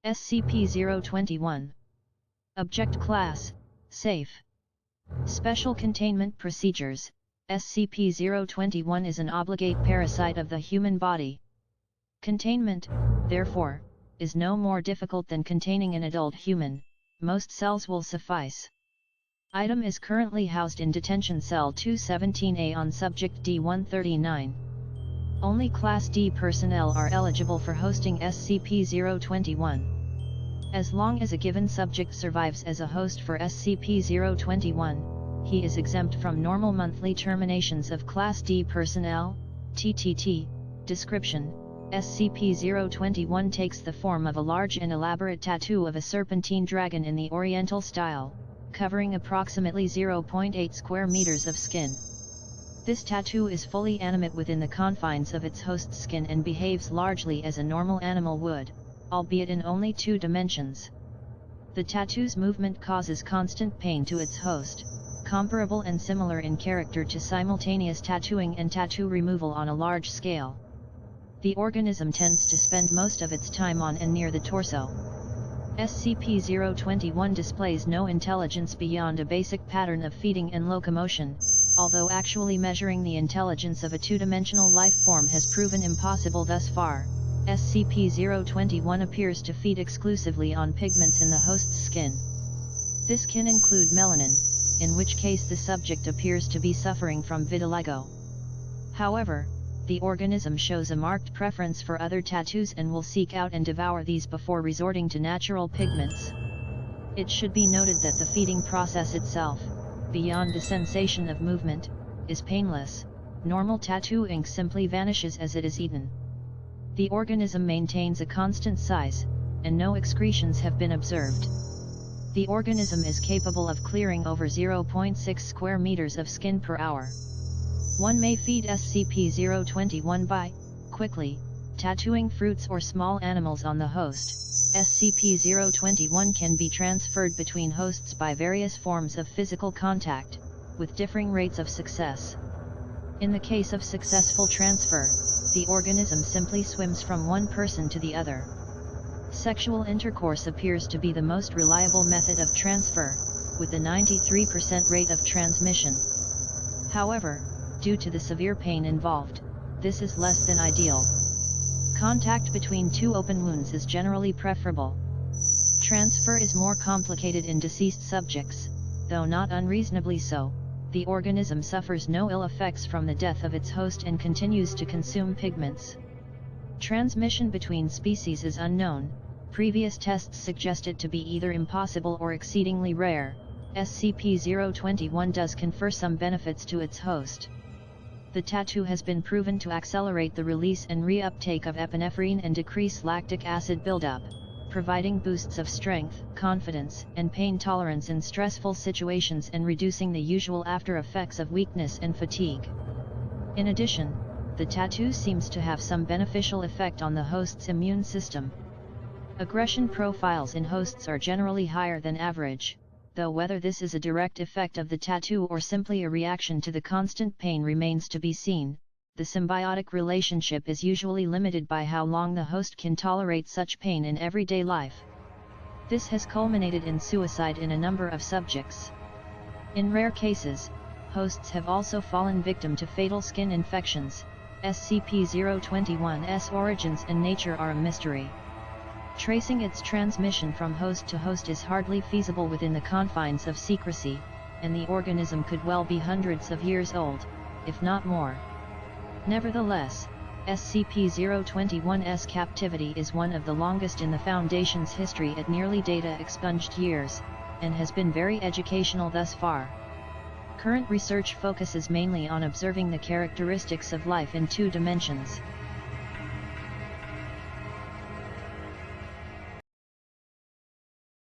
SCP-021. Object Class: Safe. Special Containment Procedures: SCP-021 is an obligate parasite of the human body. Containment, therefore, is no more difficult than containing an adult human. Most cells will suffice. Item is currently housed in Detention Cell 217A on Subject D-139. Only Class D personnel are eligible for hosting SCP-021. As long as a given subject survives as a host for SCP-021, he is exempt from normal monthly terminations of Class D personnel. TTT. Description: SCP-021 takes the form of a large and elaborate tattoo of a serpentine dragon in the Oriental style, covering approximately 0.8 square meters of skin. This tattoo is fully animate within the confines of its host's skin and behaves largely as a normal animal would, albeit in only 2 dimensions. The tattoo's movement causes constant pain to its host, comparable and similar in character to simultaneous tattooing and tattoo removal on a large scale. The organism tends to spend most of its time on and near the torso. SCP-021 displays no intelligence beyond a basic pattern of feeding and locomotion, although actually measuring the intelligence of a 2-dimensional life form has proven impossible thus far. SCP-021 appears to feed exclusively on pigments in the host's skin. This can include melanin, in which case the subject appears to be suffering from vitiligo. However, the organism shows a marked preference for other tattoos and will seek out and devour these before resorting to natural pigments. It should be noted that the feeding process itself, beyond the sensation of movement, is painless. Normal tattoo ink simply vanishes as it is eaten. The organism maintains a constant size, and no excretions have been observed. The organism is capable of clearing over 0.6 square meters of skin per hour. One may feed SCP-021 by, quickly, tattooing fruits or small animals on the host. SCP-021 can be transferred between hosts by various forms of physical contact, with differing rates of success. In the case of successful transfer, the organism simply swims from one person to the other. Sexual intercourse appears to be the most reliable method of transfer, with a 93% rate of transmission. However, due to the severe pain involved, this is less than ideal. Contact between 2 open wounds is generally preferable. Transfer is more complicated in deceased subjects, though not unreasonably so. The organism suffers no ill effects from the death of its host and continues to consume pigments. Transmission between species is unknown. Previous tests suggest it to be either impossible or exceedingly rare. SCP-021 does confer some benefits to its host. The tattoo has been proven to accelerate the release and reuptake of epinephrine and decrease lactic acid buildup, providing boosts of strength, confidence, and pain tolerance in stressful situations and reducing the usual after effects of weakness and fatigue. In addition, the tattoo seems to have some beneficial effect on the host's immune system. Aggression profiles in hosts are generally higher than average, though whether this is a direct effect of the tattoo or simply a reaction to the constant pain remains to be seen. The symbiotic relationship is usually limited by how long the host can tolerate such pain in everyday life. This has culminated in suicide in a number of subjects. In rare cases, hosts have also fallen victim to fatal skin infections. SCP-021's origins and nature are a mystery. Tracing its transmission from host to host is hardly feasible within the confines of secrecy, and the organism could well be hundreds of years old, if not more. Nevertheless, SCP-021's captivity is one of the longest in the Foundation's history at nearly data expunged years, and has been very educational thus far. Current research focuses mainly on observing the characteristics of life in 2 dimensions.